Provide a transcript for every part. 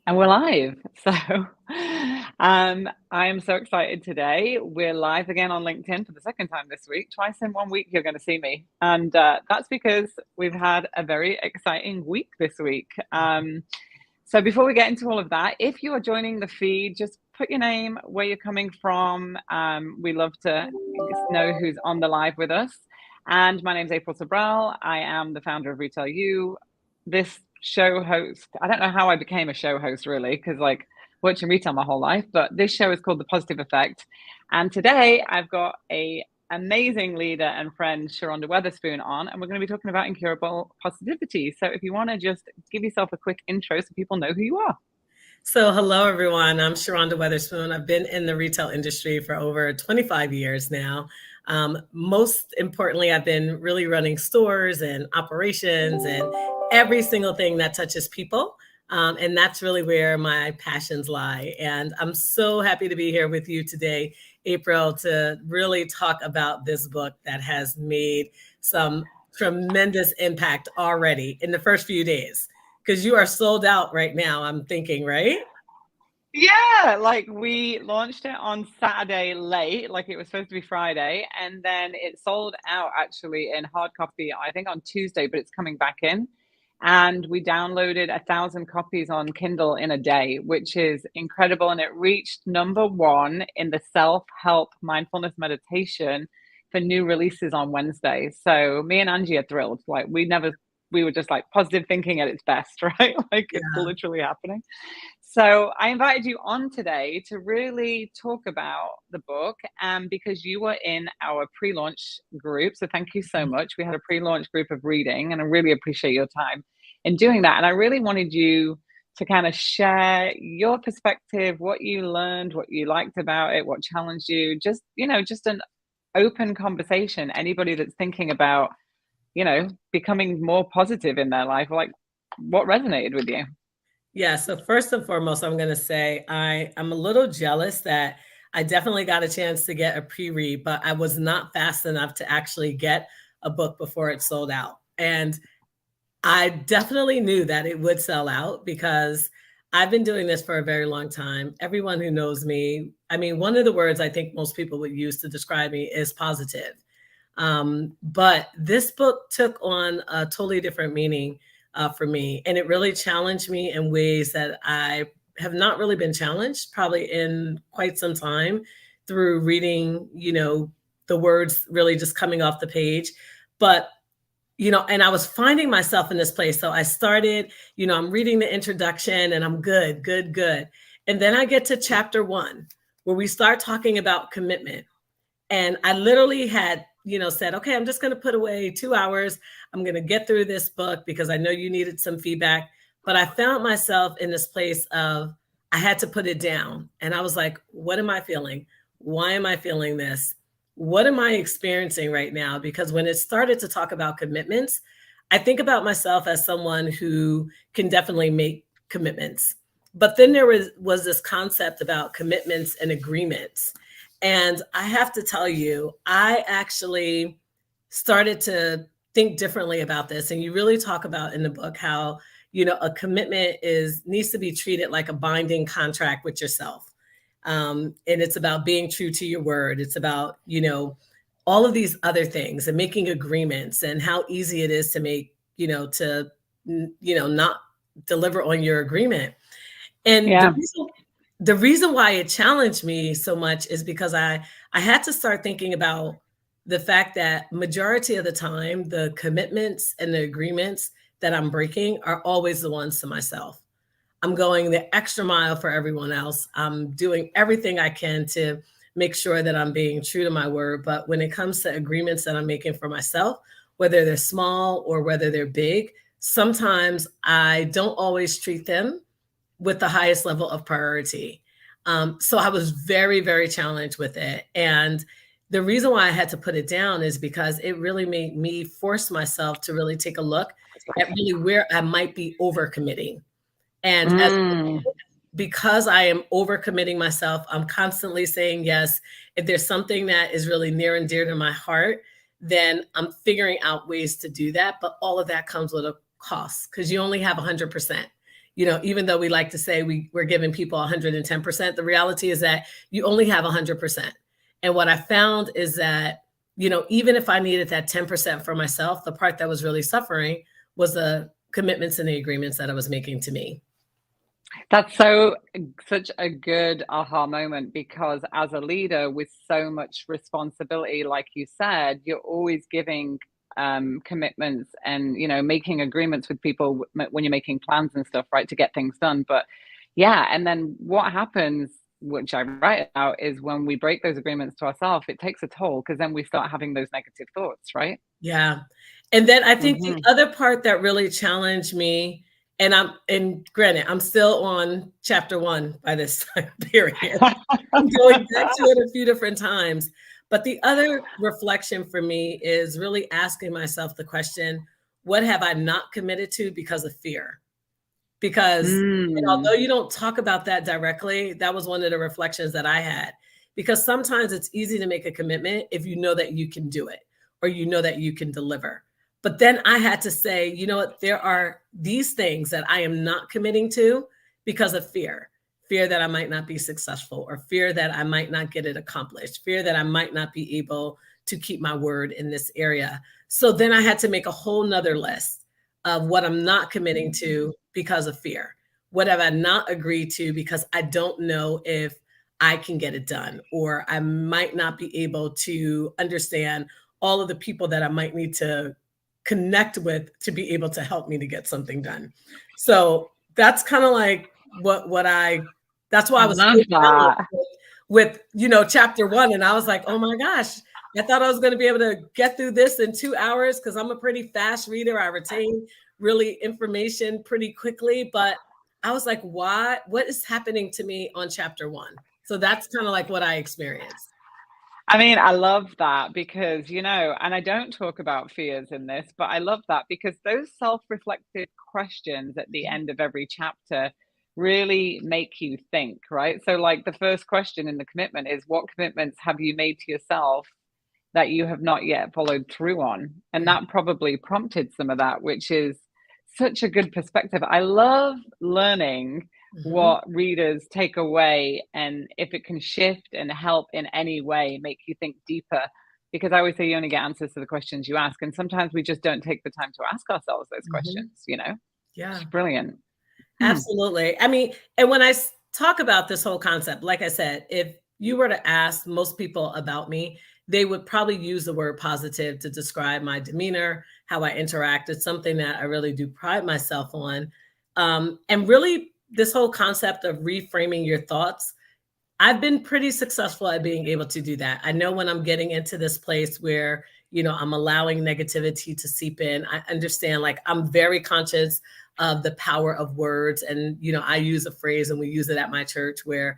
And we're live. So I am so excited today. We're live again on LinkedIn for the second time this week. Twice in 1 week, you're going to see me. And that's because we've had a very exciting week this week. So before we get into all of that, if you are joining the feed, just put your name, where you're coming from. We love to know who's on the live with us. And my name is April Sobral. I am the founder of Retail U. This show host, I don't know how I became a show host really, because like worked in retail my whole life, but this show is called The Positive Effect. And today I've got a amazing leader and friend, Sharonda Weatherspoon, on, and we're going to be talking about incurable positivity. So if you want to just give yourself a quick intro so people know who you are. So hello, everyone. I'm Sharonda Weatherspoon. I've been in the retail industry for over 25 years now. Most importantly, I've been really running stores and operations and every single thing that touches people. And that's really where my passions lie. And I'm so happy to be here with you today, April, to really talk about this book that has made some tremendous impact already in the first few days. Because you are sold out right now, I'm thinking, right? Yeah, like we launched it on Saturday late, like it was supposed to be Friday, and then it sold out actually in hard copy, I think on Tuesday, but it's coming back in. And we downloaded 1,000 copies on Kindle in a day, which is incredible. And it reached #1 in the self-help mindfulness meditation for new releases on Wednesday. So me and Angie are thrilled. Like we were just like positive thinking at its best, right? Like it's Yeah. literally happening. So I invited you on today to really talk about the book, because you were in our pre-launch group. So thank you so much. We had a pre-launch group of reading, and I really appreciate your time in doing that. And I really wanted you to kind of share your perspective, what you learned, what you liked about it, what challenged you, just an open conversation. Anybody that's thinking about, becoming more positive in their life, like what resonated with you? Yeah. So first and foremost, I'm going to say I'm a little jealous that I definitely got a chance to get a pre-read, but I was not fast enough to actually get a book before it sold out. And I definitely knew that it would sell out because I've been doing this for a very long time. Everyone who knows me, I mean, one of the words I think most people would use to describe me is positive. But this book took on a totally different meaning for me. And it really challenged me in ways that I have not really been challenged probably in quite some time through reading, the words really just coming off the page. But and I was finding myself in this place. So I started, I'm reading the introduction and I'm good, good, good. And then I get to chapter 1, where we start talking about commitment. And I literally had, said, okay, I'm just going to put away 2 hours. I'm going to get through this book because I know you needed some feedback. But I found myself in this place of I had to put it down. And I was like, what am I feeling? Why am I feeling this? What am I experiencing right now? Because when it started to talk about commitments, I think about myself as someone who can definitely make commitments. But then there was this concept about commitments and agreements. And I have to tell you, I actually started to think differently about this. And you really talk about in the book how, a commitment needs to be treated like a binding contract with yourself. And it's about being true to your word. It's about, all of these other things and making agreements and how easy it is to make, not deliver on your agreement. And Yeah. the reason why it challenged me so much is because I had to start thinking about the fact that majority of the time, the commitments and the agreements that I'm breaking are always the ones to myself. I'm going the extra mile for everyone else. I'm doing everything I can to make sure that I'm being true to my word. But when it comes to agreements that I'm making for myself, whether they're small or whether they're big, sometimes I don't always treat them with the highest level of priority. So I was very, very challenged with it. And the reason why I had to put it down is because it really made me force myself to really take a look at really where I might be overcommitting. And because I am overcommitting myself, I'm constantly saying yes. If there's something that is really near and dear to my heart, then I'm figuring out ways to do that. But all of that comes with a cost because you only have 100%. even though we like to say we're giving people 110%, the reality is that you only have 100%. And what I found is that, even if I needed that 10% for myself, the part that was really suffering was the commitments and the agreements that I was making to me. That's such a good aha moment, because as a leader with so much responsibility, like you said, you're always giving commitments and, making agreements with people when you're making plans and stuff, right, to get things done. But yeah, and then what happens, which I write about, is when we break those agreements to ourselves, it takes a toll, because then we start having those negative thoughts, right? Yeah. And then I think the other part that really challenged me, and granted, I'm still on chapter 1 by this time period. I'm going back to it a few different times. But the other reflection for me is really asking myself the question, what have I not committed to because of fear? Because although you don't talk about that directly, that was one of the reflections that I had. Because sometimes it's easy to make a commitment if you know that you can do it, or you know that you can deliver. But then I had to say, you know what, there are these things that I am not committing to because of fear that I might not be successful, or fear that I might not get it accomplished, fear that I might not be able to keep my word in this area. So then I had to make a whole nother list of what I'm not committing to because of fear. What have I not agreed to because I don't know if I can get it done, or I might not be able to understand all of the people that I might need to connect with to be able to help me to get something done. So that's kind of like that's why I was with chapter 1. And I was like, oh my gosh, I thought I was going to be able to get through this in 2 hours, because I'm a pretty fast reader. I retain really information pretty quickly. But I was like, what is happening to me on chapter 1? So that's kind of like what I experienced. I mean, I love that, because, and I don't talk about fears in this, but I love that, because those self-reflective questions at the end of every chapter really make you think, right? So like the first question in the commitment is, what commitments have you made to yourself that you have not yet followed through on? And that probably prompted some of that, which is such a good perspective. I love learning what readers take away, and if it can shift and help in any way, make you think deeper, because I always say you only get answers to the questions you ask, and sometimes we just don't take the time to ask ourselves those questions. Yeah, it's brilliant. Absolutely. I mean, and when I talk about this whole concept, like I said, if you were to ask most people about me, they would probably use the word positive to describe my demeanor, how I interact. It's something that I really do pride myself on. And really, this whole concept of reframing your thoughts, I've been pretty successful at being able to do that. I know when I'm getting into this place where, I'm allowing negativity to seep in, I understand, like, I'm very conscious of the power of words. And, I use a phrase, and we use it at my church, where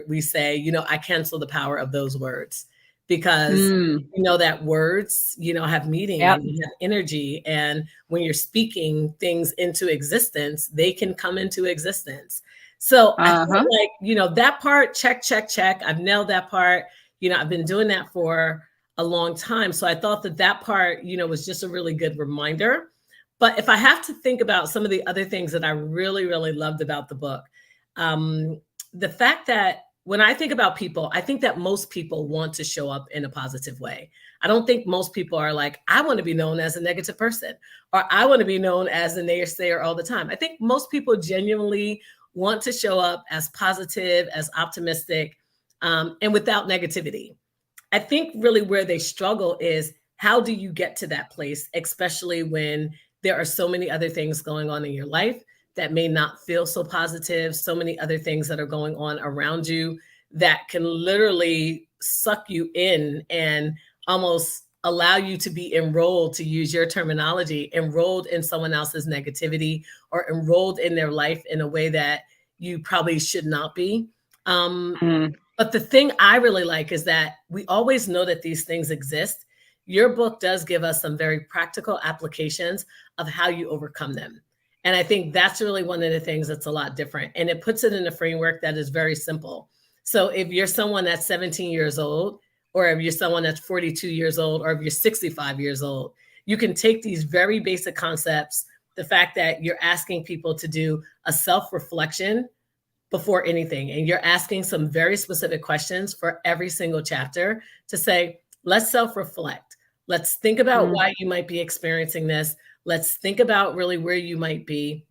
we say, I cancel the power of those words, because that words, have meaning and have energy. And when you're speaking things into existence, they can come into existence. So I feel like, that part, check. I've nailed that part. I've been doing that for a long time. So I thought that part, was just a really good reminder. But if I have to think about some of the other things that I really, really loved about the book, the fact that when I think about people, I think that most people want to show up in a positive way. I don't think most people are like, I want to be known as a negative person, or I want to be known as a naysayer all the time. I think most people genuinely want to show up as positive, as optimistic, and without negativity. I think really where they struggle is, how do you get to that place, especially when there are so many other things going on in your life that may not feel so positive, so many other things that are going on around you that can literally suck you in and almost allow you to be enrolled, to use your terminology, enrolled in someone else's negativity, or enrolled in their life in a way that you probably should not be. But the thing I really like is that we always know that these things exist. Your book does give us some very practical applications of how you overcome them. And I think that's really one of the things that's a lot different. And it puts it in a framework that is very simple. So if you're someone that's 17 years old, or if you're someone that's 42 years old, or if you're 65 years old, you can take these very basic concepts, the fact that you're asking people to do a self-reflection before anything. And you're asking some very specific questions for every single chapter to say, let's self-reflect. Let's think about why you might be experiencing this. Let's think about really where you might be.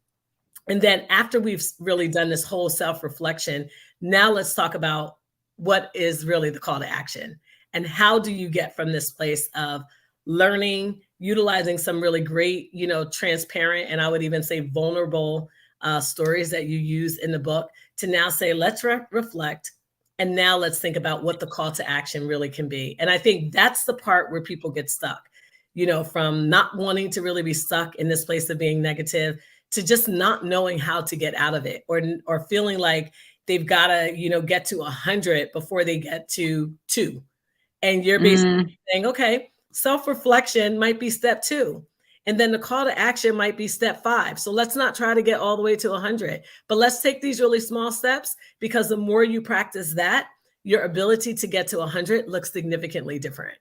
And then after we've really done this whole self-reflection, now let's talk about what is really the call to action. And how do you get from this place of learning, utilizing some really great, transparent, and I would even say vulnerable stories that you use in the book, to now say, let's reflect. And now let's think about what the call to action really can be. And I think that's the part where people get stuck, from not wanting to really be stuck in this place of being negative to just not knowing how to get out of it, or feeling like they've got to, get to 100 before they get to 2. And you're basically saying, okay, self-reflection might be step 2. And then the call to action might be step 5. So let's not try to get all the way to 100, but let's take these really small steps, because the more you practice that, your ability to get to 100 looks significantly different.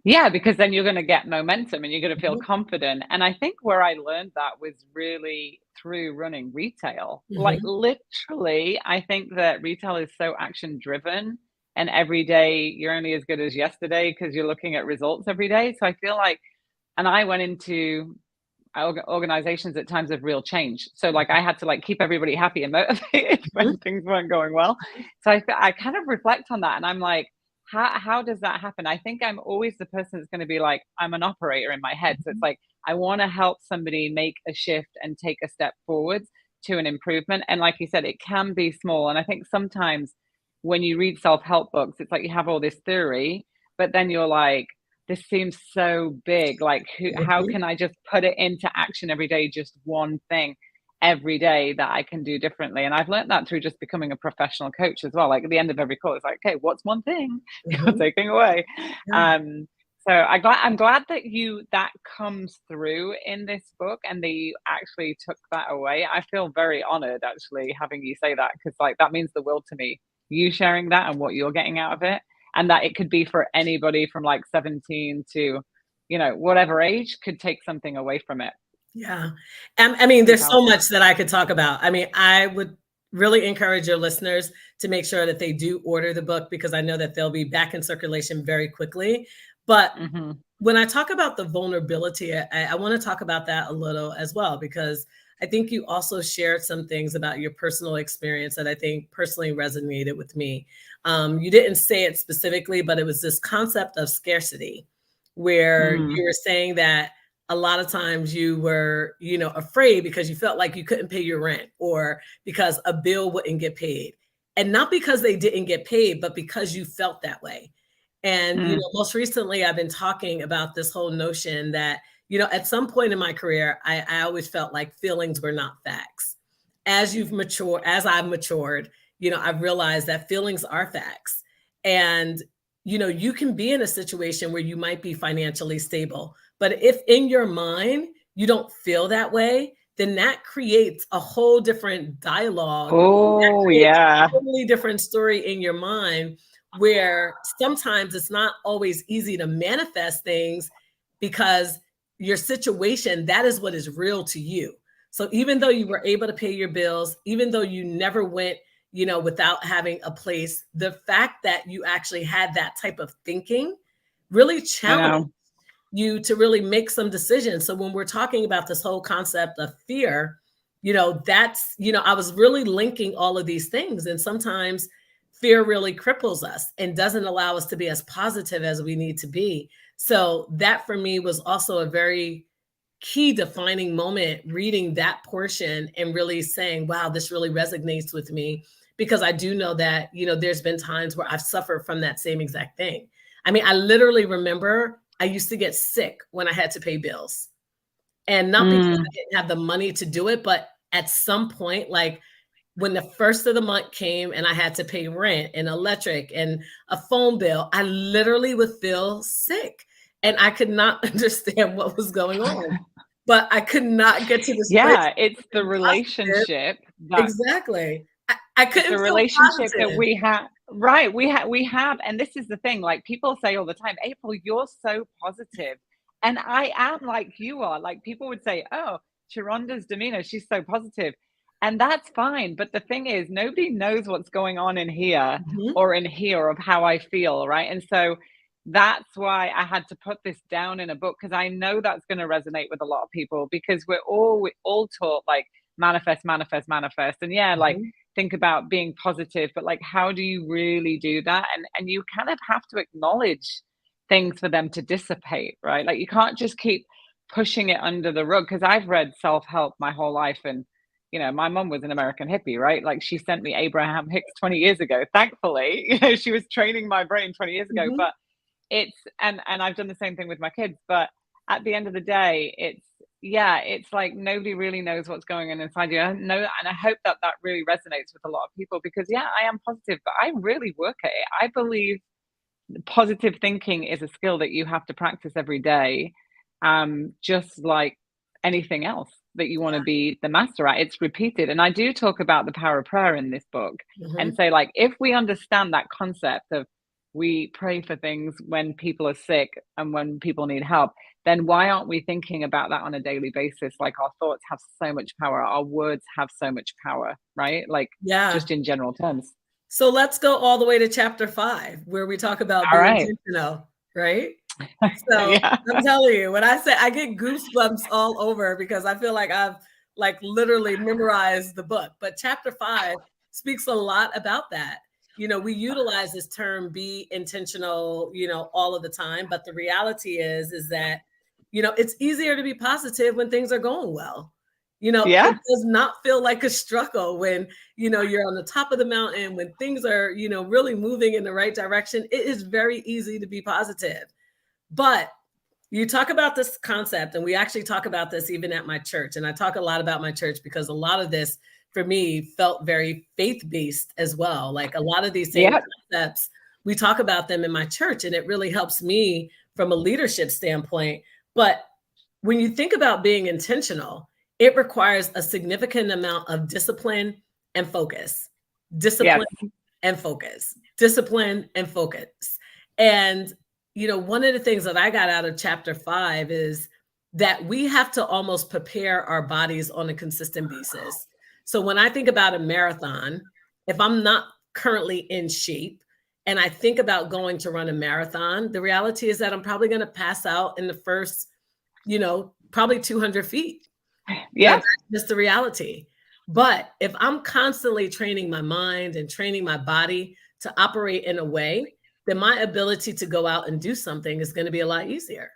Yeah, because then you're going to get momentum and you're going to feel confident. And I think where I learned that was really through running retail. Like literally, I think that retail is so action driven, and every day you're only as good as yesterday because you're looking at results every day. So I feel like, and I went into organizations at times of real change. So like I had to like keep everybody happy and motivated when things weren't going well. So I kind of reflect on that, and I'm like, how does that happen? I think I'm always the person that's going to be like, I'm an operator in my head. So it's like, I want to help somebody make a shift and take a step forward to an improvement. And like you said, it can be small. And I think sometimes when you read self-help books, it's like you have all this theory, but then you're like, this seems so big. Like, how can I just put it into action every day? Just one thing every day that I can do differently. And I've learned that through just becoming a professional coach as well. Like at the end of every call, it's like, okay, what's one thing you're taking away? So I'm glad that that comes through in this book, and that you actually took that away. I feel very honored actually having you say that, because like that means the world to me, you sharing that and what you're getting out of it, and that it could be for anybody from like 17 to, whatever age could take something away from it. Yeah. I mean, there's so much that I could talk about. I mean, I would really encourage your listeners to make sure that they do order the book, because I know that they'll be back in circulation very quickly. But when I talk about the vulnerability, I want to talk about that a little as well, because I think you also shared some things about your personal experience that I think personally resonated with me. You didn't say it specifically, but it was this concept of scarcity, where you were saying that a lot of times you were, afraid because you felt like you couldn't pay your rent, or because a bill wouldn't get paid. And not because they didn't get paid, but because you felt that way. And, most recently I've been talking about this whole notion that, at some point in my career, I always felt like feelings were not facts. As I've matured, I've realized that feelings are facts. And, you can be in a situation where you might be financially stable, but if in your mind you don't feel that way, then that creates a whole different dialogue. Oh, yeah. A totally different story in your mind, where sometimes it's not always easy to manifest things, because your situation, that is what is real to you. So even though you were able to pay your bills, even though you never went, without having a place, the fact that you actually had that type of thinking really challenged you to really make some decisions. So when we're talking about this whole concept of fear, that's, I was really linking all of these things. And sometimes fear really cripples us and doesn't allow us to be as positive as we need to be. So that for me was also a very key defining moment, reading that portion and really saying, wow, this really resonates with me, because I do know that, there's been times where I've suffered from that same exact thing. I mean, I literally remember I used to get sick when I had to pay bills, and not because I didn't have the money to do it, but at some point, like when the first of the month came and I had to pay rent and electric and a phone bill, I literally would feel sick, and I could not understand what was going on, but I could not get to this. Yeah, it's the relationship. Exactly. I couldn't. The relationship that we have. Right. We have. And this is the thing, like people say all the time, April, you're so positive. And I am like you are. Like people would say, oh, Sharonda's demeanor, she's so positive. And that's fine. But the thing is, nobody knows what's going on in here or in here of how I feel, right? And so that's why I had to put this down in a book, because I know that's going to resonate with a lot of people, because we all taught like manifest, manifest, manifest. And yeah, like think about being positive, but like how do you really do that? And you kind of have to acknowledge things for them to dissipate, right? Like you can't just keep pushing it under the rug, because I've read self-help my whole life, and my mom was an American hippie, right? Like she sent me Abraham Hicks 20 years ago. Thankfully, she was training my brain 20 years ago. But it's and I've done the same thing with my kids. But at the end of the day, it's like nobody really knows what's going on inside you. I know, and I hope that really resonates with a lot of people, because I am positive, but I really work at it. I believe positive thinking is a skill that you have to practice every day, just like anything else that you want to be the master at. It's repeated. And I do talk about the power of prayer in this book, and say, like, if we understand that concept of we pray for things when people are sick and when people need help, then why aren't we thinking about that on a daily basis? Like our thoughts have so much power, our words have so much power, right? Like just in general terms. So let's go all the way to chapter 5, where we talk about being intentional, right? So I'm telling you, when I say I get goosebumps all over, because I feel like I've like literally memorized the book. But chapter 5 speaks a lot about that. We utilize this term, be intentional, all of the time. But the reality is that, it's easier to be positive when things are going well. It does not feel like a struggle when, you're on the top of the mountain, when things are, really moving in the right direction. It is very easy to be positive. But you talk about this concept, and we actually talk about this even at my church. And I talk a lot about my church because a lot of this for me felt very faith-based as well. Like a lot of these same concepts, we talk about them in my church, and it really helps me from a leadership standpoint. But when you think about being intentional, it requires a significant amount of discipline and focus. Discipline and focus. Discipline and focus. And one of the things that I got out of chapter 5 is that we have to almost prepare our bodies on a consistent basis. So when I think about a marathon, if I'm not currently in shape and I think about going to run a marathon, the reality is that I'm probably going to pass out in the first, probably 200 feet. That's just the reality. But if I'm constantly training my mind and training my body to operate in a way, then my ability to go out and do something is going to be a lot easier.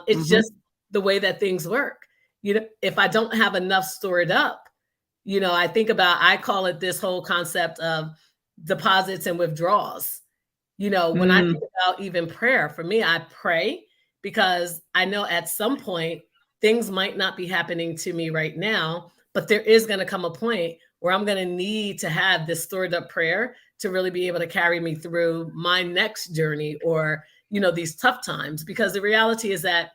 It's just the way that things work. If I don't have enough stored up, I call it this whole concept of deposits and withdrawals. When I think about even prayer, for me, I pray because I know at some point things might not be happening to me right now, but there is going to come a point where I'm going to need to have this stored up prayer to really be able to carry me through my next journey or, these tough times. Because the reality is that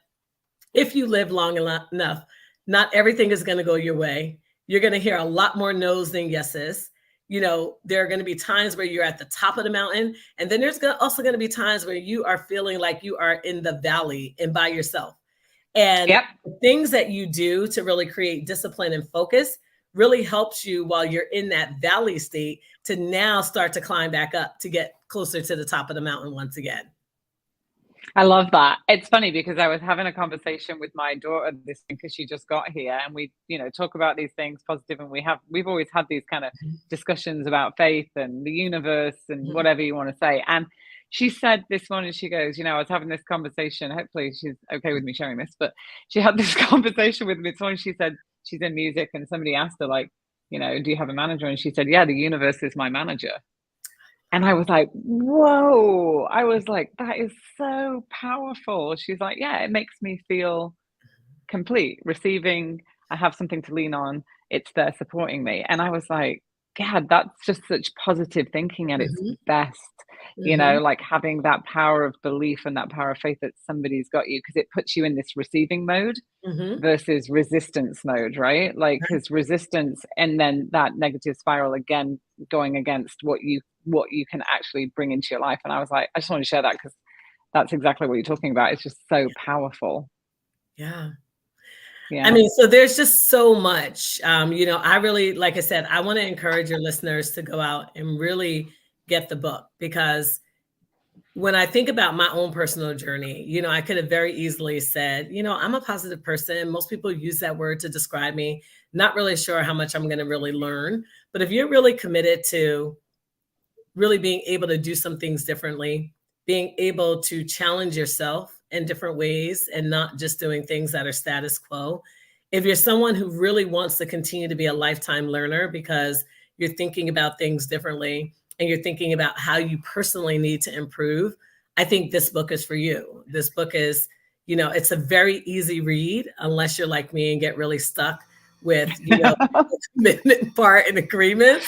if you live long enough, not everything is going to go your way. You're going to hear a lot more no's than yeses. There are going to be times where you're at the top of the mountain. And then there's also going to be times where you are feeling like you are in the valley and by yourself. And the things that you do to really create discipline and focus really helps you while you're in that valley state to now start to climb back up to get closer to the top of the mountain once again. I love that. It's funny because I was having a conversation with my daughter this week because she just got here, and we, talk about these things positive, and we've always had these kind of discussions about faith and the universe and whatever you want to say. And she said this morning, she goes, I was having this conversation. Hopefully she's okay with me sharing this, but she had this conversation with me this morning. She said she's in music, and somebody asked her, like, do you have a manager? And she said, yeah, the universe is my manager. And I was like, whoa. I was like, that is so powerful. She's like, yeah, it makes me feel complete, receiving. I have something to lean on. It's there supporting me. And I was like, God, that's just such positive thinking at its best. Like having that power of belief and that power of faith that somebody's got you, because it puts you in this receiving mode versus resistance mode, right? Like, because resistance and then that negative spiral again going against what you can actually bring into your life. And I was like, I just want to share that because that's exactly what you're talking about. It's just so powerful. Yeah. I mean, so there's just so much. I really, like I said, I want to encourage your listeners to go out and really get the book, because when I think about my own personal journey, I could have very easily said, I'm a positive person. Most people use that word to describe me. Not really sure how much I'm going to really learn. But if you're really committed to really being able to do some things differently, being able to challenge yourself in different ways and not just doing things that are status quo. If you're someone who really wants to continue to be a lifetime learner because you're thinking about things differently and you're thinking about how you personally need to improve, I think this book is for you. This book is, it's a very easy read unless you're like me and get really stuck with, the commitment part and agreement.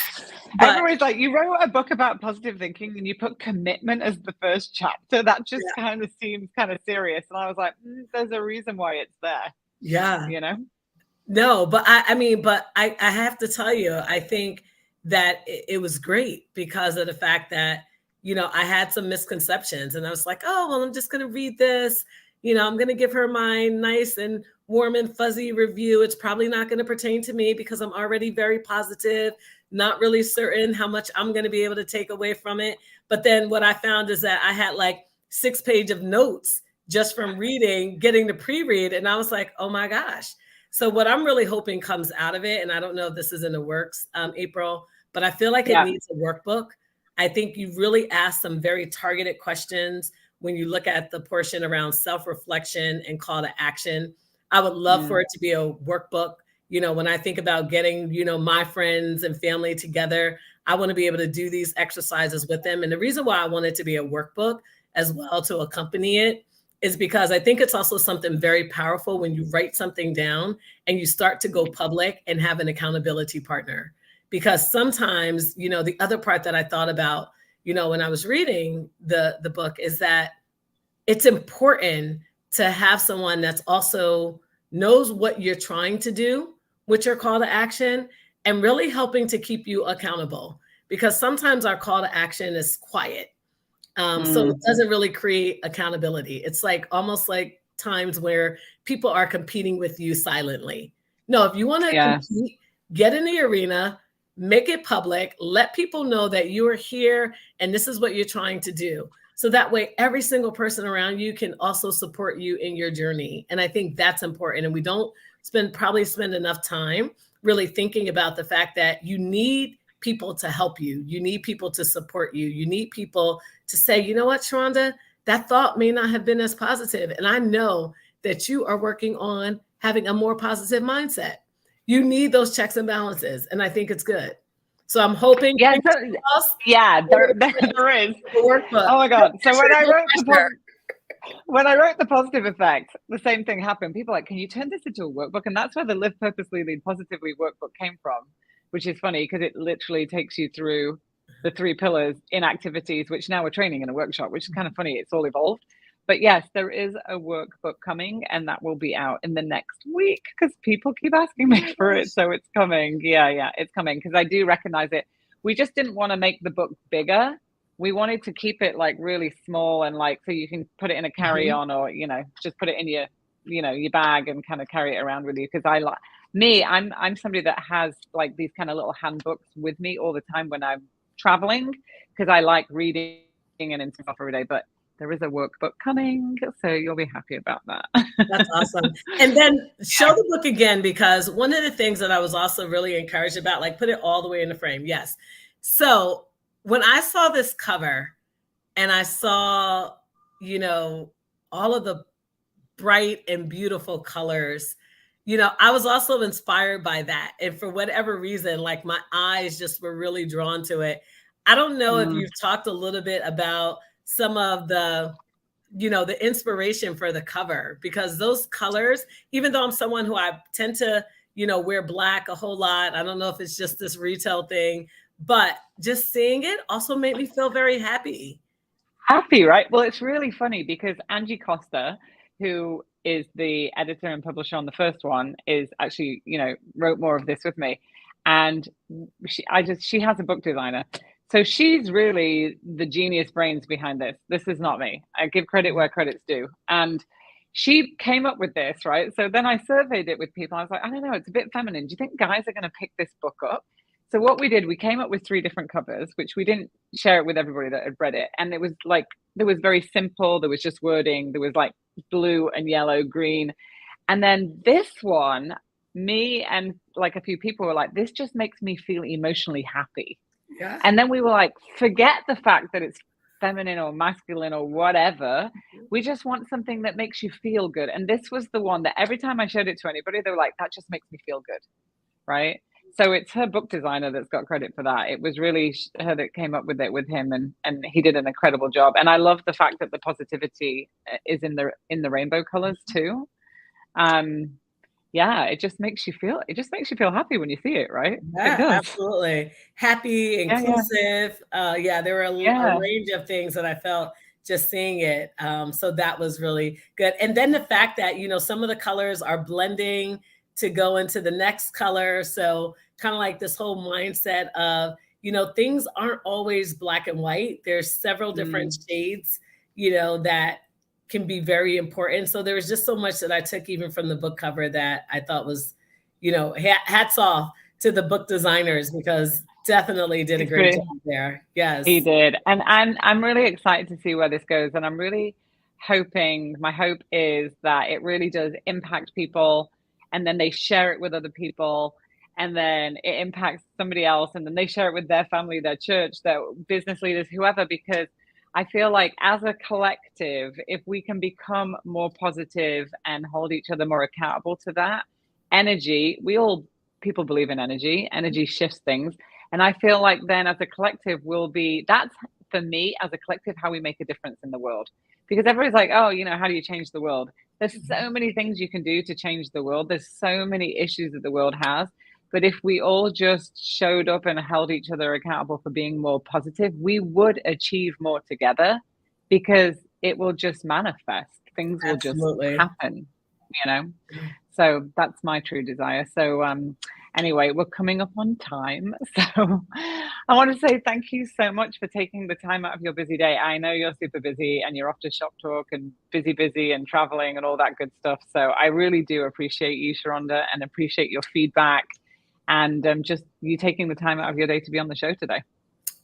Everyone's like, you wrote a book about positive thinking and you put commitment as the first chapter. That just kind of seems kind of serious. And I was like, there's a reason why it's there. Yeah. No, but I have to tell you, I think that it was great because of the fact that, I had some misconceptions and I was like, oh, well, I'm just going to read this. I'm going to give her my nice and warm and fuzzy review. It's probably not going to pertain to me because I'm already very positive, not really certain how much I'm going to be able to take away from it. But then what I found is that I had like 6 pages of notes just from reading, getting the pre-read. And I was like, oh my gosh. So what I'm really hoping comes out of it, and I don't know if this is in the works, April, but I feel like it needs a workbook. I think you really ask some very targeted questions when you look at the portion around self-reflection and call to action. I would love for it to be a workbook. When I think about getting, my friends and family together, I want to be able to do these exercises with them. And the reason why I want it to be a workbook as well to accompany it is because I think it's also something very powerful when you write something down and you start to go public and have an accountability partner. Because sometimes, the other part that I thought about, when I was reading the book is that it's important to have someone that's also knows what you're trying to do with your call to action and really helping to keep you accountable. Because sometimes our call to action is quiet. So it doesn't really create accountability. It's like almost like times where people are competing with you silently. No, if you want to compete, get in the arena, make it public, let people know that you are here and this is what you're trying to do. So that way, every single person around you can also support you in your journey. And I think that's important. And we don't probably spend enough time really thinking about the fact that you need people to help you. You need people to support you. You need people to say, you know what, Sharonda, that thought may not have been as positive. And I know that you are working on having a more positive mindset. You need those checks and balances. And I think it's good. So I'm hoping. There is. Oh my God. So when I wrote the positive effect, the same thing happened. People were like, can you turn this into a workbook? And that's where the Live Purposely, Lead Positively workbook came from, which is funny because it literally takes you through the 3 pillars in activities, which now we're training in a workshop, which is kind of funny. It's all evolved. But yes, there is a workbook coming and that will be out in the next week because people keep asking me for it. So it's coming. Yeah, it's coming because I do recognize it. We just didn't want to make the book bigger. We wanted to keep it like really small and like so you can put it in a carry-on or, just put it in your bag and kind of carry it around with you. Because I'm somebody that has like these kind of little handbooks with me all the time when I'm traveling because I like reading and stuff every day. But there is a workbook coming, so you'll be happy about that. That's awesome. And then show the book again, because one of the things that I was also really encouraged about, like put it all the way in the frame. Yes. So when I saw this cover and I saw, all of the bright and beautiful colors, I was also inspired by that. And for whatever reason, like my eyes just were really drawn to it. I don't know if you've talked a little bit about some of the, the inspiration for the cover, because those colors, even though I'm someone who I tend to, wear black a whole lot. I don't know if it's just this retail thing, but just seeing it also made me feel very happy. Happy, right? Well, it's really funny because Angie Costa, who is the editor and publisher on the first one, is actually, wrote more of this with me. And she has a book designer. So she's really the genius brains behind this. This is not me. I give credit where credit's due. And she came up with this, right? So then I surveyed it with people. I was like, I don't know, it's a bit feminine. Do you think guys are going to pick this book up? So what we did, we came up with 3 different covers, which we didn't share it with everybody that had read it. And it was like, there was very simple. There was just wording. There was like blue and yellow, green. And then this one, me and like a few people were like, this just makes me feel emotionally happy. Yeah. And then we were like, forget the fact that it's feminine or masculine or whatever. We just want something that makes you feel good. And this was the one that every time I showed it to anybody, they were like, that just makes me feel good. Right. So it's her book designer that's got credit for that. It was really her that came up with it with him, and he did an incredible job. And I love the fact that the positivity is in the rainbow colors too. Yeah, it just makes you feel happy when you see it, right? Yeah, It does. absolutely. Happy, inclusive. Yeah, there were a range of things that I felt just seeing it. So that was really good. And then the fact that, you know, some of the colors are blending to go into the next color. So kind of like this whole mindset of, you know, things aren't always black and white. There's several different shades, you know, that can be very important. So there was just so much that I took even from the book cover that I thought was, you know, hats off to the book designers, because definitely did a great job there. Yes, he did. And I'm really excited to see where this goes. And I'm really hoping, my hope is that it really does impact people, and then they share it with other people, and then it impacts somebody else, and then they share it with their family, their church, their business leaders, whoever, because I feel like as a collective, if we can become more positive and hold each other more accountable to that energy, people believe in energy. Energy shifts things. And I feel like then as a collective, that's for me as a collective, how we make a difference in the world. Because everybody's like, oh, you know, how do you change the world? There's so many things you can do to change the world. There's so many issues that the world has. But if we all just showed up and held each other accountable for being more positive, we would achieve more together, because it will just manifest. Things will just happen, you know? So that's my true desire. So anyway, we're coming up on time. So I want to say thank you so much for taking the time out of your busy day. I know you're super busy and you're off to Shop Talk and busy and traveling and all that good stuff. So I really do appreciate you, Sharonda, and appreciate your feedback, and just you taking the time out of your day to be on the show today.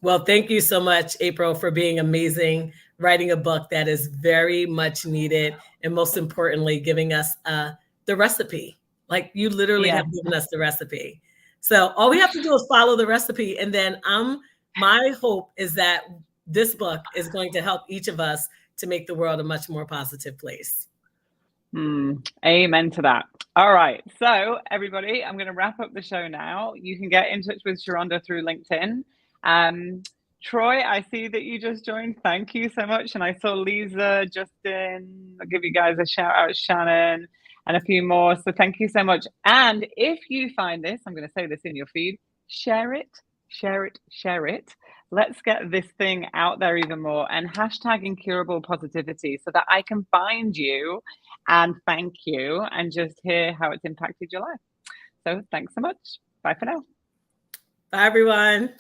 Well, thank you so much, April, for being amazing, writing a book that is very much needed, and most importantly, giving us the recipe. Like, you literally have given us the recipe. So all we have to do is follow the recipe. And then my hope is that this book is going to help each of us to make the world a much more positive place. Amen to that. All right. So everybody, I'm going to wrap up the show now. You can get in touch with Sharonda through LinkedIn. Troy, I see that you just joined. Thank you so much. And I saw Lisa, Justin, I'll give you guys a shout out, Shannon, and a few more. So thank you so much. And if you find this, I'm going to say this in your feed, share it. Let's get this thing out there even more, and hashtag Incurable Positivity, so that I can find you and thank you and just hear how it's impacted your life. So thanks so much. Bye for now. Bye, everyone.